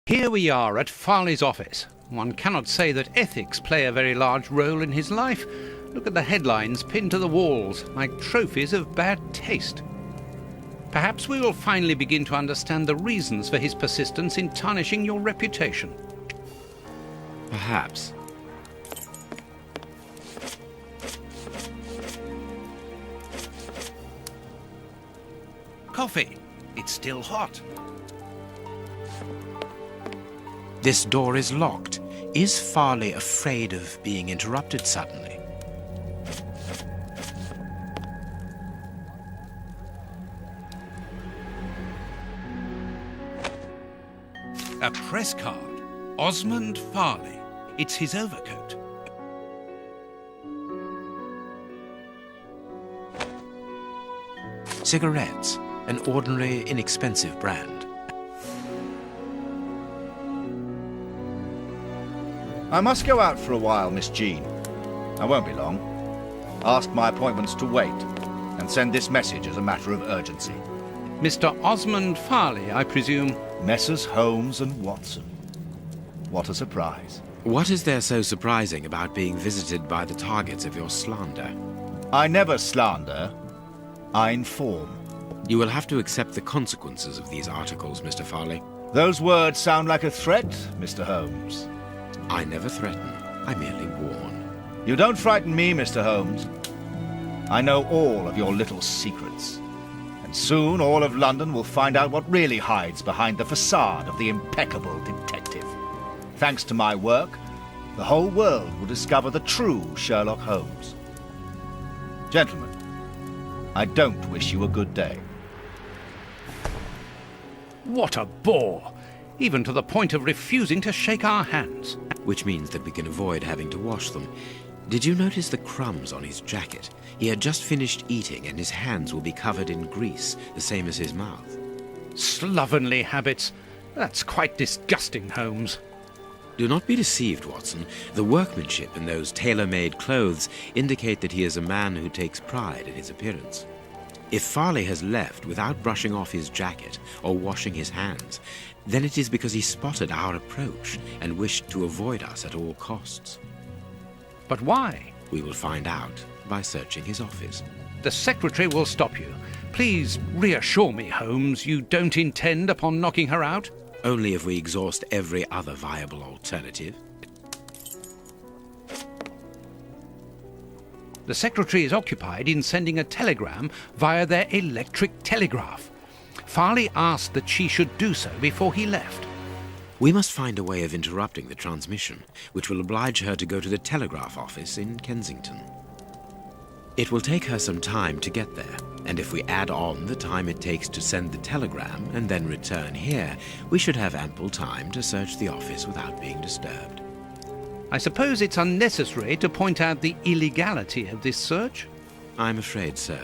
Here we are at Farley's office. One cannot say that ethics play a very large role in his life. Look at the headlines pinned to the walls, like trophies of bad taste. Perhaps we will finally begin to understand the reasons for his persistence in tarnishing your reputation. Perhaps. Coffee. It's still hot. This door is locked. Is Farley afraid of being interrupted suddenly? A press card. Osmond Farley. It's his overcoat. Cigarettes. An ordinary, inexpensive brand. I must go out for a while, Miss Jean. I won't be long. Ask my appointments to wait, and send this message as a matter of urgency. Mr. Osmond Farley, I presume. Messrs. Holmes and Watson. What a surprise. What is there so surprising about being visited by the targets of your slander? I never slander. I inform. You will have to accept the consequences of these articles, Mr. Farley. Those words sound like a threat, Mr. Holmes. I never threaten. I merely warn. You don't frighten me, Mr. Holmes. I know all of your little secrets. And soon all of London will find out what really hides behind the facade of the impeccable detective. Thanks to my work, the whole world will discover the true Sherlock Holmes. Gentlemen, I don't wish you a good day. What a bore! Even to the point of refusing to shake our hands. Which means that we can avoid having to wash them. Did you notice the crumbs on his jacket? He had just finished eating and his hands will be covered in grease, the same as his mouth. Slovenly habits. That's quite disgusting, Holmes. Do not be deceived, Watson. The workmanship in those tailor-made clothes indicate that he is a man who takes pride in his appearance. If Farley has left without brushing off his jacket or washing his hands, then it is because he spotted our approach and wished to avoid us at all costs. But why? We will find out by searching his office. The secretary will stop you. Please reassure me, Holmes, you don't intend upon knocking her out? Only if we exhaust every other viable alternative. The secretary is occupied in sending a telegram via their electric telegraph. Farley asked that she should do so before he left. We must find a way of interrupting the transmission, which will oblige her to go to the telegraph office in Kensington. It will take her some time to get there, and if we add on the time it takes to send the telegram and then return here, we should have ample time to search the office without being disturbed. I suppose it's unnecessary to point out the illegality of this search? I'm afraid so.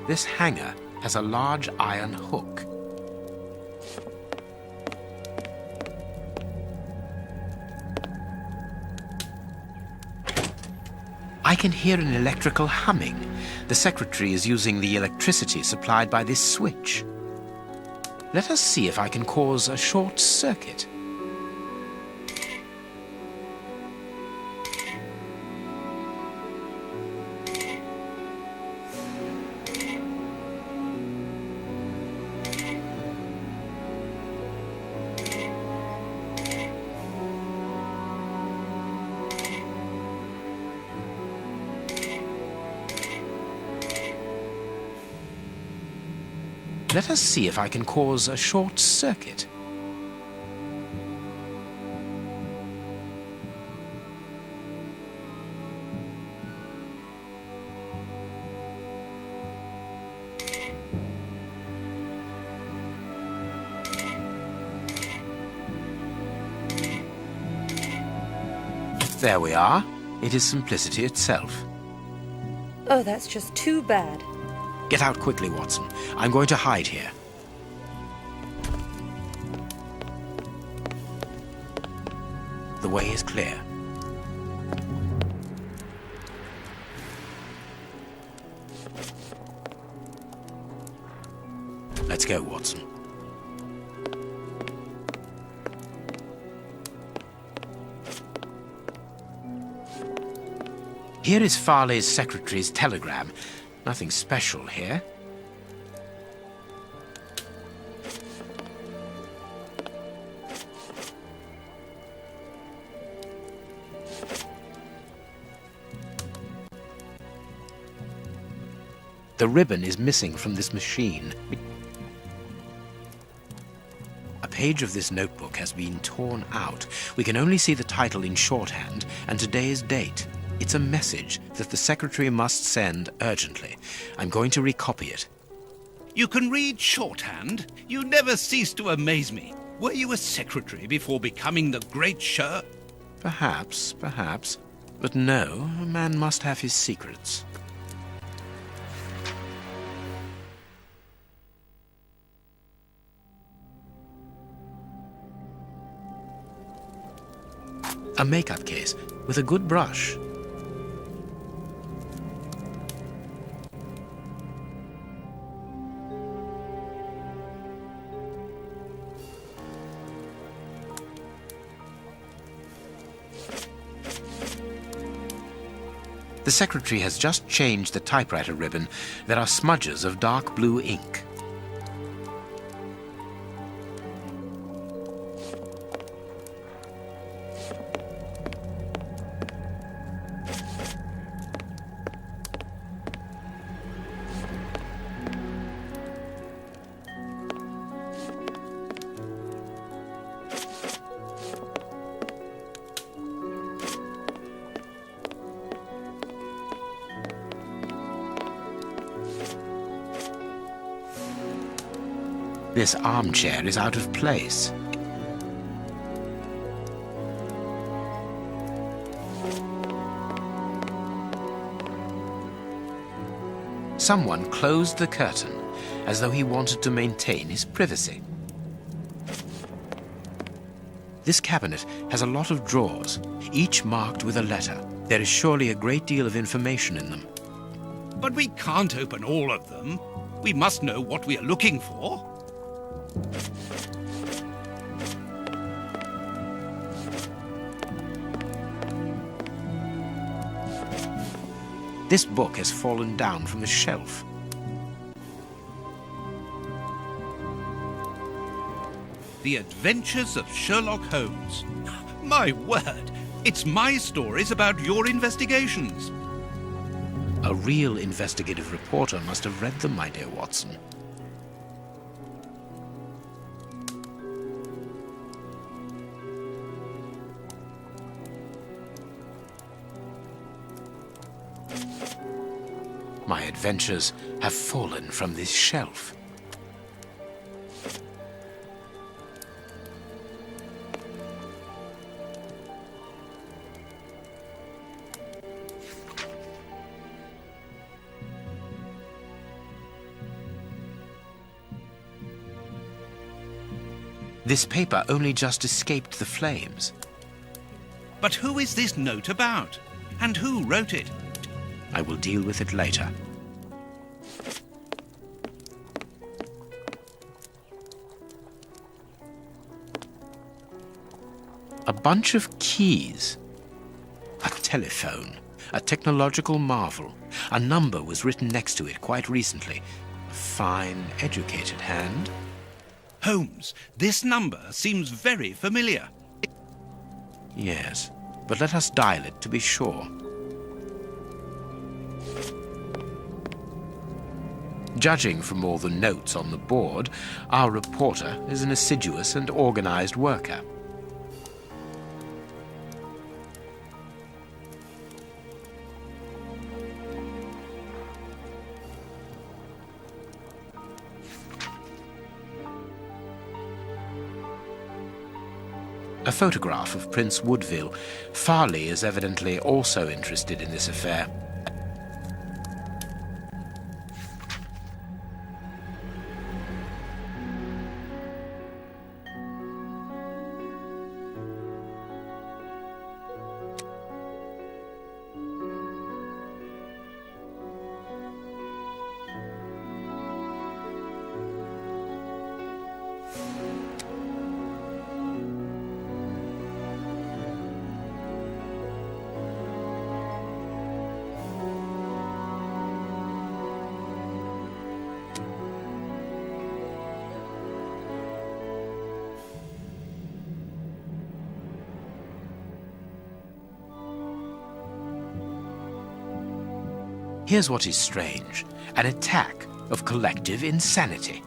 This hanger has a large iron hook. I can hear an electrical humming. The secretary is using the electricity supplied by this switch. Let us see if I can cause a short circuit. Let us see if I can cause a short circuit. There we are. It is simplicity itself. Oh, that's just too bad. Get out quickly, Watson. I'm going to hide here. The way is clear. Let's go, Watson. Here is Farley's secretary's telegram. Nothing special here. The ribbon is missing from this machine. A page of this notebook has been torn out. We can only see the title in shorthand and today's date. It's a message that the secretary must send urgently. I'm going to recopy it. You can read shorthand? You never cease to amaze me. Were you a secretary before becoming the great Perhaps. But no, a man must have his secrets. A makeup case with a good brush. The secretary has just changed the typewriter ribbon. There are smudges of dark blue ink. This armchair is out of place. Someone closed the curtain as though he wanted to maintain his privacy. This cabinet has a lot of drawers, each marked with a letter. There is surely a great deal of information in them. But we can't open all of them. We must know what we are looking for. This book has fallen down from the shelf. The Adventures of Sherlock Holmes. My word, it's my stories about your investigations. A real investigative reporter must have read them, my dear Watson. My adventures have fallen from this shelf. This paper only just escaped the flames. But who is this note about? And who wrote it? I will deal with it later. A bunch of keys. A telephone. A technological marvel. A number was written next to it quite recently. A fine, educated hand. Holmes, this number seems very familiar. Yes, but let us dial it to be sure. Judging from all the notes on the board, our reporter is an assiduous and organized worker. A photograph of Prince Woodville. Farley is evidently also interested in this affair. Here's what is strange: an attack of collective insanity.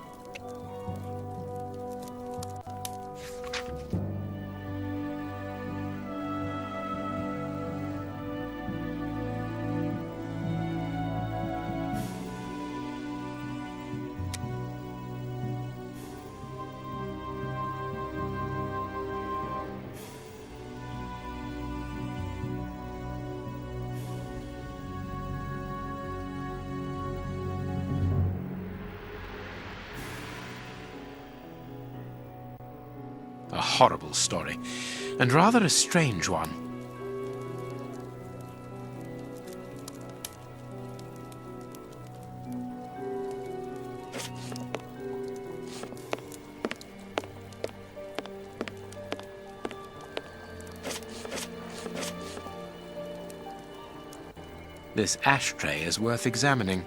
A horrible story, and rather a strange one. This ashtray is worth examining.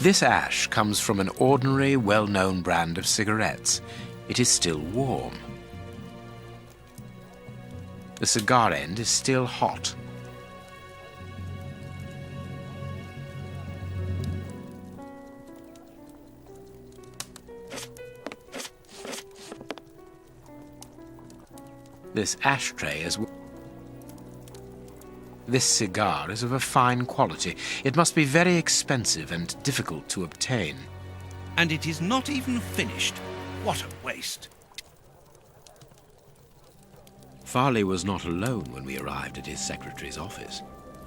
This ash comes from an ordinary, well-known brand of cigarettes. It is still warm. The cigar end is still hot. This ashtray is... This cigar is of a fine quality. It must be very expensive and difficult to obtain. And it is not even finished. What a waste. Farley was not alone when we arrived at his secretary's office.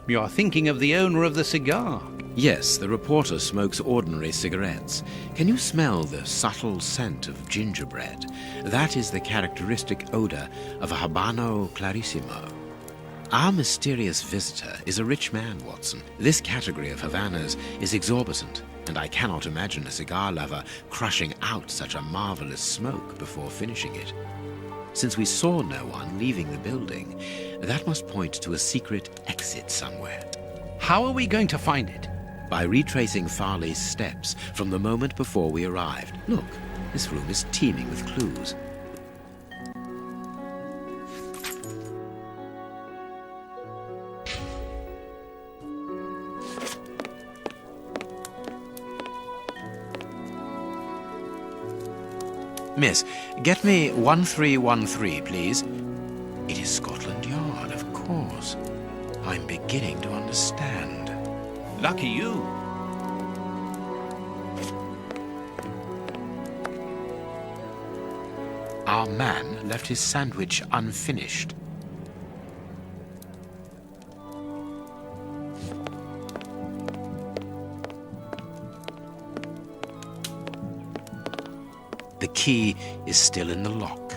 You are thinking of the owner of the cigar. Yes, the reporter smokes ordinary cigarettes. Can you smell the subtle scent of gingerbread? That is the characteristic odor of a Habano Clarissimo. Our mysterious visitor is a rich man, Watson. This category of Havanas is exorbitant, and I cannot imagine a cigar lover crushing out such a marvelous smoke before finishing it. Since we saw no one leaving the building, that must point to a secret exit somewhere. How are we going to find it? By retracing Farley's steps from the moment before we arrived. Look, this room is teeming with clues. Miss, get me 1313, please. It is Scotland Yard, of course. I'm beginning to understand. Lucky you. Our man left his sandwich unfinished. The key is still in the lock.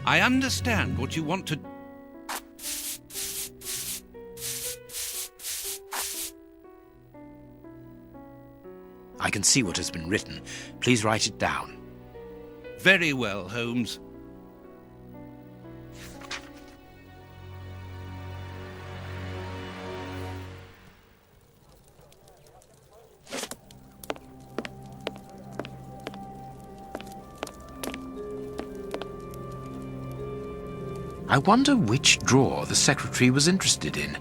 I understand what you want to... I can see what has been written. Please write it down. Very well, Holmes. I wonder which drawer the secretary was interested in.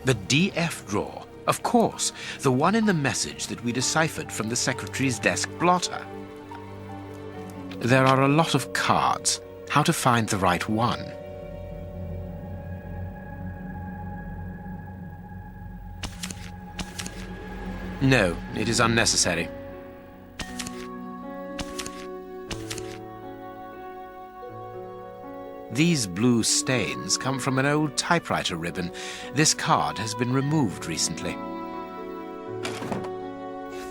The DF drawer. Of course, the one in the message that we deciphered from the secretary's desk blotter. There are a lot of cards. How to find the right one? No, it is unnecessary. These blue stains come from an old typewriter ribbon. This card has been removed recently.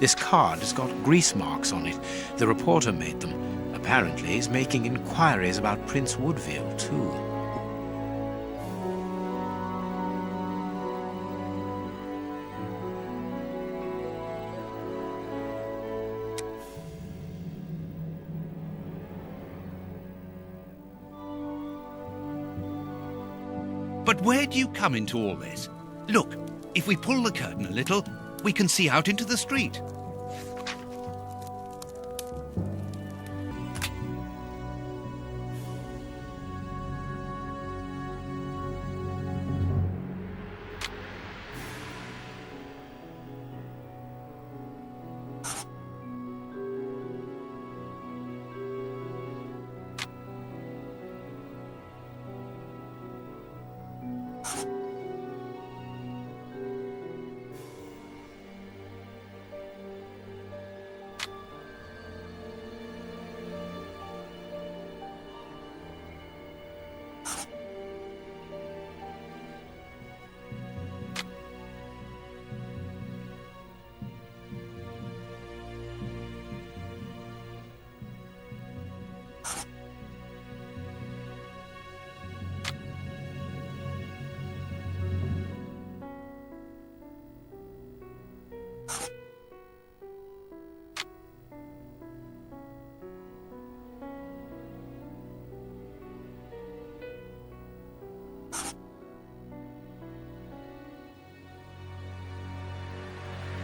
This card has got grease marks on it. The reporter made them. Apparently he's making inquiries about Prince Woodville, too. But where do you come into all this? Look, if we pull the curtain a little, we can see out into the street.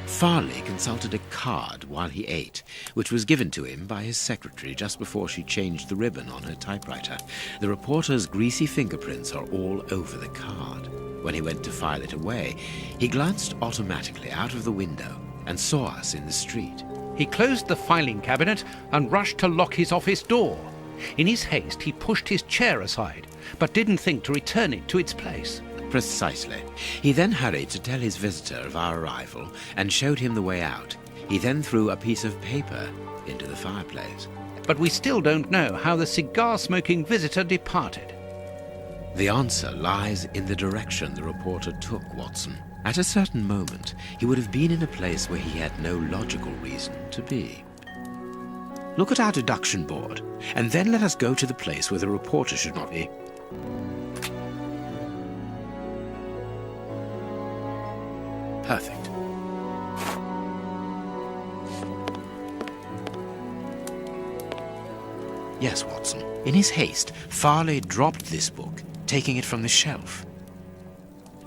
Farley consulted a card while he ate, which was given to him by his secretary just before she changed the ribbon on her typewriter. The reporter's greasy fingerprints are all over the card. When he went to file it away, he glanced automatically out of the window and saw us in the street. He closed the filing cabinet and rushed to lock his office door. In his haste, he pushed his chair aside, but didn't think to return it to its place. Precisely. He then hurried to tell his visitor of our arrival and showed him the way out. He then threw a piece of paper into the fireplace. But we still don't know how the cigar-smoking visitor departed. The answer lies in the direction the reporter took, Watson. At a certain moment, he would have been in a place where he had no logical reason to be. Look at our deduction board, and then let us go to the place where the reporter should not be. Perfect. Yes, Watson. In his haste, Farley dropped this book, taking it from the shelf.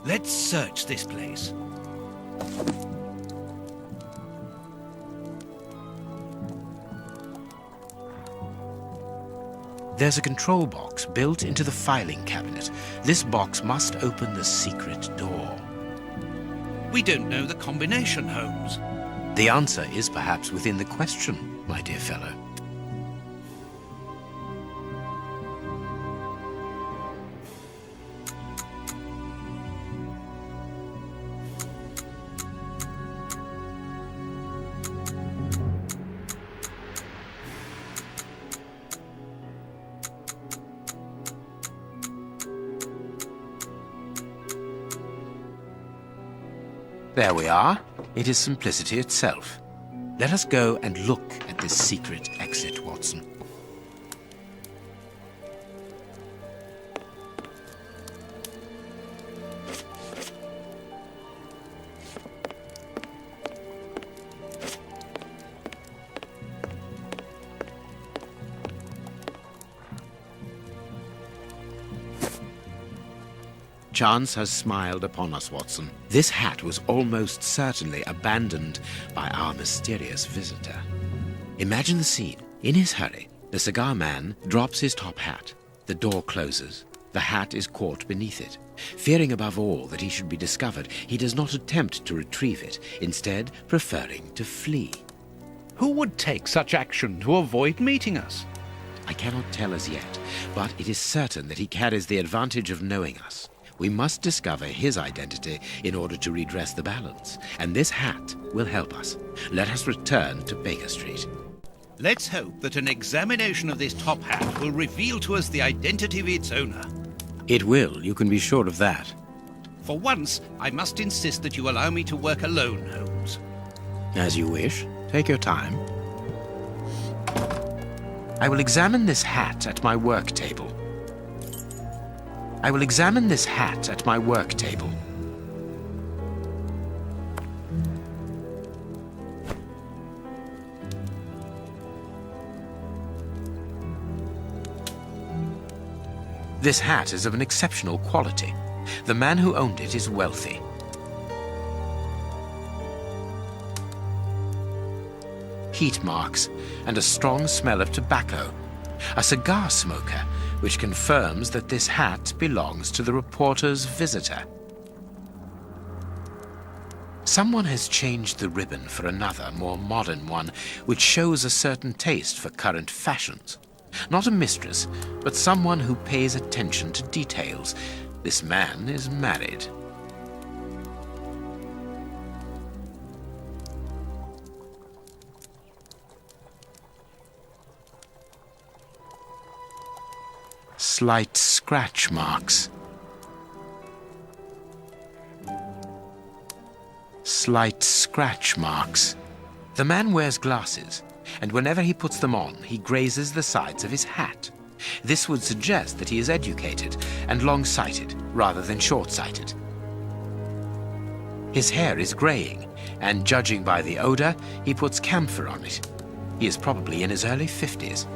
Let's search this place. There's a control box built into the filing cabinet. This box must open the secret door. We don't know the combination, Holmes. The answer is perhaps within the question, my dear fellow. There we are. It is simplicity itself. Let us go and look at this secret exit, Watson. Chance has smiled upon us, Watson. This hat was almost certainly abandoned by our mysterious visitor. Imagine the scene. In his hurry, the cigar man drops his top hat. The door closes. The hat is caught beneath it. Fearing above all that he should be discovered, he does not attempt to retrieve it, instead preferring to flee. Who would take such action to avoid meeting us? I cannot tell as yet, but it is certain that he carries the advantage of knowing us. We must discover his identity in order to redress the balance, and this hat will help us. Let us return to Baker Street. Let's hope that an examination of this top hat will reveal to us the identity of its owner. It will, you can be sure of that. For once, I must insist that you allow me to work alone, Holmes. As you wish. Take your time. I will examine this hat at my work table. I will examine this hat at my work table. This hat is of an exceptional quality. The man who owned it is wealthy. Heat marks and a strong smell of tobacco. A cigar smoker, which confirms that this hat belongs to the reporter's visitor. Someone has changed the ribbon for another, more modern one, which shows a certain taste for current fashions. Not a mistress, but someone who pays attention to details. This man is married. Slight scratch marks. Slight scratch marks. The man wears glasses, and whenever he puts them on, he grazes the sides of his hat. This would suggest that he is educated and long-sighted rather than short-sighted. His hair is graying, and judging by the odor, he puts camphor on it. He is probably in his early 50s.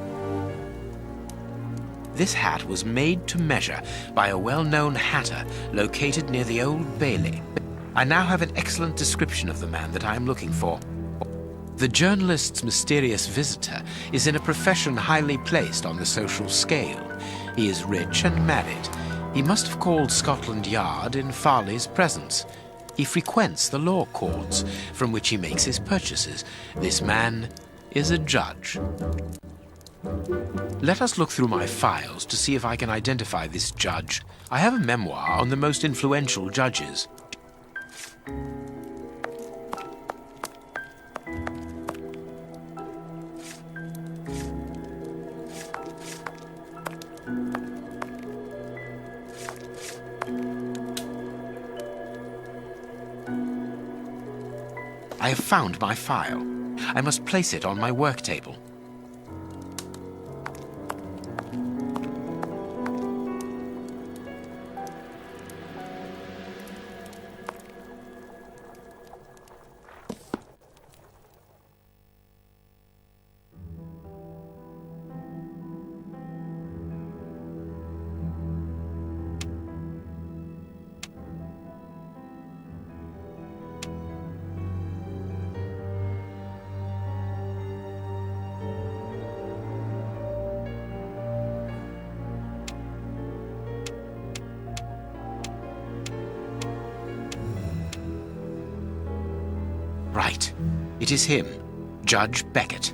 This hat was made to measure by a well-known hatter located near the Old Bailey. I now have an excellent description of the man that I am looking for. The journalist's mysterious visitor is in a profession highly placed on the social scale. He is rich and married. He must have called Scotland Yard in Farley's presence. He frequents the law courts, from which he makes his purchases. This man is a judge. Let us look through my files to see if I can identify this judge. I have a memoir on the most influential judges. I have found my file. I must place it on my work table. Right. It is him, Judge Beckett.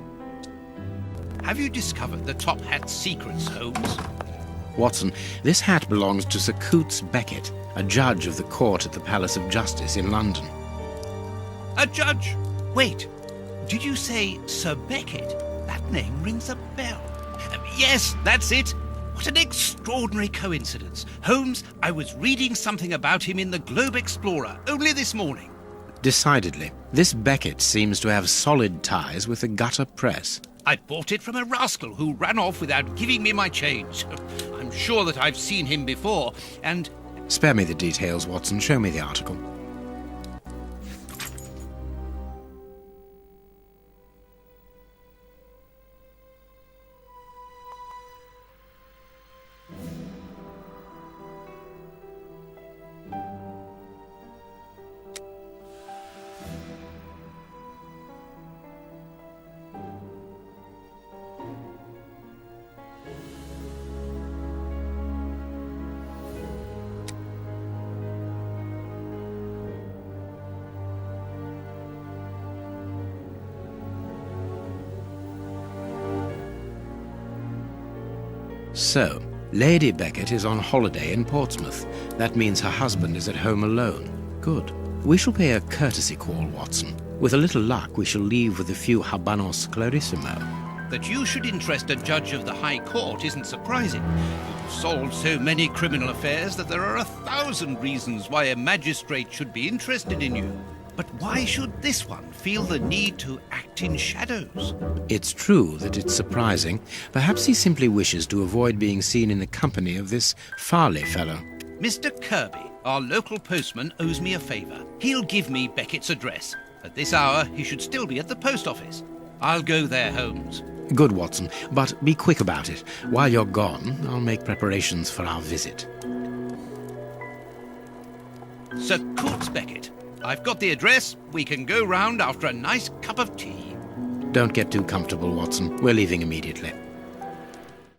Have you discovered the top hat's secrets, Holmes? Watson, this hat belongs to Sir Coutts Beckett, a judge of the court at the Palace of Justice in London. A judge? Wait, did you say Sir Beckett? That name rings a bell. Yes, that's it. What an extraordinary coincidence. Holmes, I was reading something about him in the Globe Explorer only this morning. Decidedly, this Beckett seems to have solid ties with the gutter press. I bought it from a rascal who ran off without giving me my change. I'm sure that I've seen him before, and... Spare me the details, Watson. Show me the article. So, Lady Beckett is on holiday in Portsmouth. That means her husband is at home alone. Good. We shall pay a courtesy call, Watson. With a little luck, we shall leave with a few habanos clarissimo. That you should interest a judge of the High Court isn't surprising. You've solved so many criminal affairs that there are 1,000 reasons why a magistrate should be interested in you. But why should this one feel the need to act in shadows? It's true that it's surprising. Perhaps he simply wishes to avoid being seen in the company of this Farley fellow. Mr. Kirby, our local postman, owes me a favour. He'll give me Beckett's address. At this hour, he should still be at the post office. I'll go there, Holmes. Good, Watson, but be quick about it. While you're gone, I'll make preparations for our visit. Sir Coutts Beckett. I've got the address. We can go round after a nice cup of tea. Don't get too comfortable, Watson. We're leaving immediately.